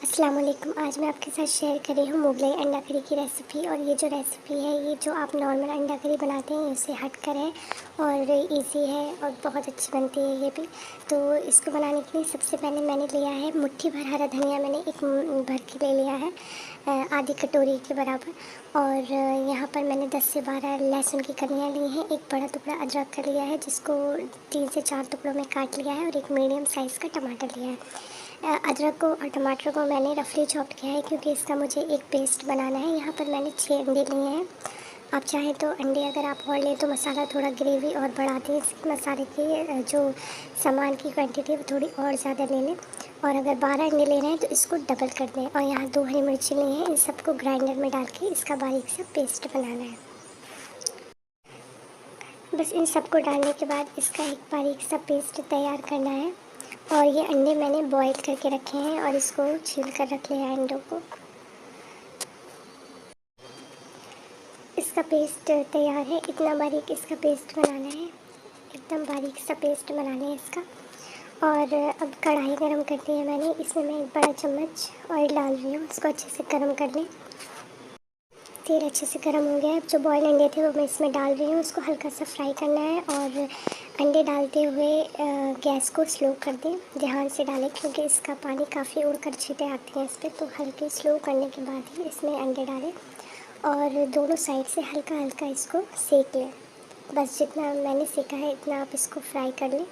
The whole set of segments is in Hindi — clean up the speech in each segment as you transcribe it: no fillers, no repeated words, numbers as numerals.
अस्सलाम वालेकुम। आज मैं आपके साथ शेयर कर रही हूँ मुगलई अंडा करी की रेसिपी। और ये जो रेसिपी है, ये जो आप नॉर्मल अंडा करी बनाते हैं इससे हट कर है और इजी है और बहुत अच्छी बनती है ये भी। तो इसको बनाने के लिए सबसे पहले मैंने लिया है मुट्ठी भर हरा धनिया। मैंने एक भर के ले लिया है, आधी कटोरी के बराबर। और यहाँ पर मैंने 10 से 12 लहसुन की कलियाँ ली हैं। एक बड़ा टुकड़ा अदरक का लिया है जिसको 3 से 4 टुकड़ों में काट लिया है। और एक मीडियम साइज़ का टमाटर लिया है। अदरक को और टमाटर को मैंने रफली चॉप किया है क्योंकि इसका मुझे एक पेस्ट बनाना है। यहाँ पर मैंने 6 अंडे लिए हैं। आप चाहें तो अंडे अगर आप और लें तो मसाला थोड़ा ग्रेवी और बढ़ा दें। इसके मसाले की जो सामान की क्वांटिटी वो थोड़ी और ज़्यादा ले लें। और अगर 12 अंडे ले रहे हैं तो इसको डबल कर दें। और यहाँ 2 हरी मिर्ची ली हैं, इन सबको ग्राइंडर में डाल के इसका बारीक सा पेस्ट बनाना है। बस इन सबको डालने के बाद इसका एक बारीक सा पेस्ट तैयार करना है। और ये अंडे मैंने बॉईल करके रखे हैं और इसको छील कर रख लिया है अंडों को। इसका पेस्ट तैयार है। इतना बारीक इसका पेस्ट बनाना है, एकदम बारीक सा पेस्ट बनाना है इसका। और अब कढ़ाई गरम कर दी है मैंने। इसमें मैं एक बड़ा चम्मच ऑयल डाल रही हूँ। इसको अच्छे से गरम कर लें। तेल अच्छे से गर्म हो गया है। अब जो बॉयल अंडे थे वो मैं इसमें डाल रही हूँ। उसको हल्का सा फ्राई करना है। और अंडे डालते हुए गैस को स्लो कर दें, ध्यान से डालें क्योंकि इसका पानी काफ़ी उड़कर छींटे आती हैं इस पर। तो हल्के स्लो करने के बाद ही इसमें अंडे डालें और दोनों साइड से हल्का हल्का इसको सेक लें। बस जितना मैंने सेका है इतना आप इसको फ्राई कर लें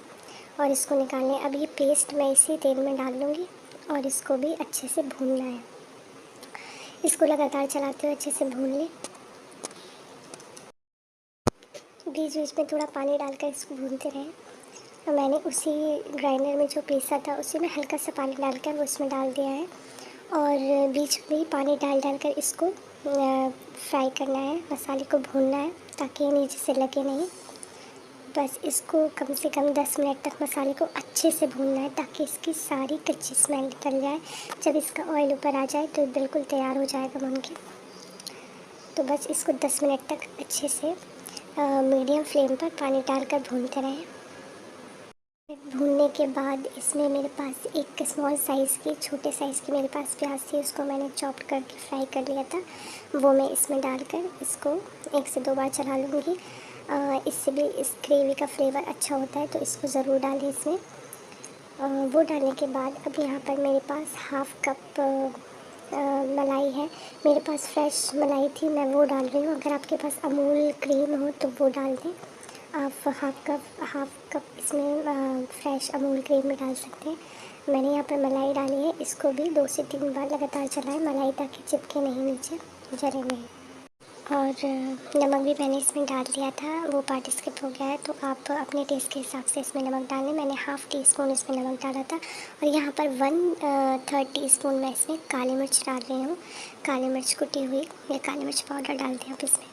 और इसको निकाल लें। अब ये पेस्ट मैं इसी तेल में डाल लूँगी और इसको भी अच्छे से भूनना है। इसको लगातार चलाते हुए अच्छे से भून लें। बीच बीच में थोड़ा पानी डालकर इसको भूनते रहें। तो मैंने उसी ग्राइंडर में जो पीसा था उसी में हल्का सा पानी डालकर वो इसमें डाल दिया है। और बीच में ही पानी डालकर इसको फ्राई करना है, मसाले को भूनना है ताकि ये नीचे से लगे नहीं। बस इसको कम से कम 10 मिनट तक मसाले को अच्छे से भूनना है ताकि इसकी सारी कच्ची स्मेल निकल जाए। जब इसका ऑयल ऊपर आ जाए तो बिल्कुल तैयार हो जाएगा भून के। तो बस इसको 10 मिनट तक अच्छे से मीडियम फ्लेम पर पानी डालकर भूनते रहें। भूनने के बाद इसमें मेरे पास एक स्मॉल साइज़ की, छोटे साइज़ की मेरे पास प्याज थी, उसको मैंने चॉप्ड करके फ्राई कर लिया था। वो मैं इसमें डालकर इसको 1 से 2 बार चला लूँगी। इससे भी इस ग्रेवी का फ्लेवर अच्छा होता है, तो इसको ज़रूर डालें इसमें। वो डालने के बाद अब यहाँ पर मेरे पास हाफ़ कप मलाई है। मेरे पास फ्रेश मलाई थी, मैं वो डाल रही हूँ। अगर आपके पास अमूल क्रीम हो तो वो डाल दें। आप हाफ़ कप इसमें फ्रेश अमूल क्रीम भी डाल सकते हैं। मैंने यहाँ पर मलाई डाली है। इसको भी 2 से 3 बार लगातार चलाएं मलाई, ताकि चिपके नहीं, नीचे जले नहीं। और नमक भी मैंने इसमें डाल दिया था, वो पार्ट स्किप हो गया है। तो आप अपने टेस्ट के हिसाब से इसमें नमक डालें। मैंने हाफ़ टी स्पून इसमें नमक डाला था। और यहाँ पर 1/3 टीस्पून मैं इसमें काली मिर्च डाल रही हूँ। काली मिर्च कुटी हुई या काली मिर्च पाउडर डाल दें आप इसमें।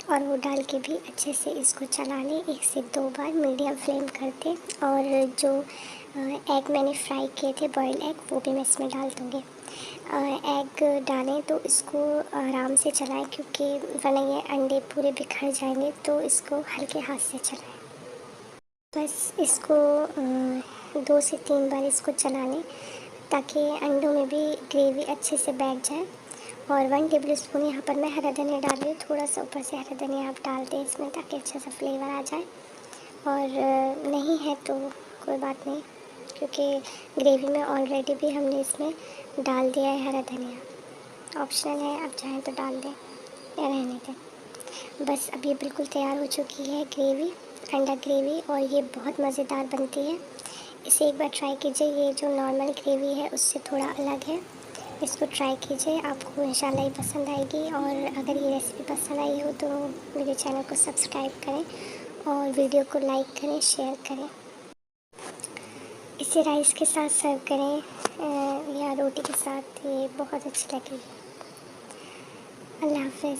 और वो डाल के भी अच्छे से इसको चला लें 1 से 2 बार मीडियम फ्लेम कर दें। और जो एग मैंने फ्राई किए थे, बॉयल एग, वो भी मैं इसमें डाल दूँगी। एग डालें तो इसको आराम से चलाएं क्योंकि वरना ये अंडे पूरे बिखर जाएंगे। तो इसको हल्के हाथ से चलाएं। बस इसको 2 से 3 बार इसको चला लें ताकि अंडों में भी ग्रेवी अच्छे से बैठ जाए। और 1 टेबल स्पून यहाँ पर मैं हरा धनिया डाल रही हूँ। थोड़ा सा ऊपर से हरा धनिया आप डाल दें इसमें ताकि अच्छा सा फ्लेवर आ जाए। और नहीं है तो कोई बात नहीं, क्योंकि ग्रेवी में ऑलरेडी भी हमने इसमें डाल दिया है हरा धनिया। ऑप्शनल है, आप चाहें तो डाल दें या रहने दें। बस अब ये बिल्कुल तैयार हो चुकी है ग्रेवी, अंडा ग्रेवी, और ये बहुत मज़ेदार बनती है। इसे एक बार ट्राई कीजिए। ये जो नॉर्मल ग्रेवी है उससे थोड़ा अलग है। इसको ट्राई कीजिए, आपको इंशाल्लाह ये पसंद आएगी। और अगर ये रेसिपी पसंद आई हो तो मेरे चैनल को सब्सक्राइब करें और वीडियो को लाइक करें, शेयर करें। इसे राइस के साथ सर्व करें या रोटी के साथ, ये बहुत अच्छी लगेगी। अल्लाह हाफ़िज़।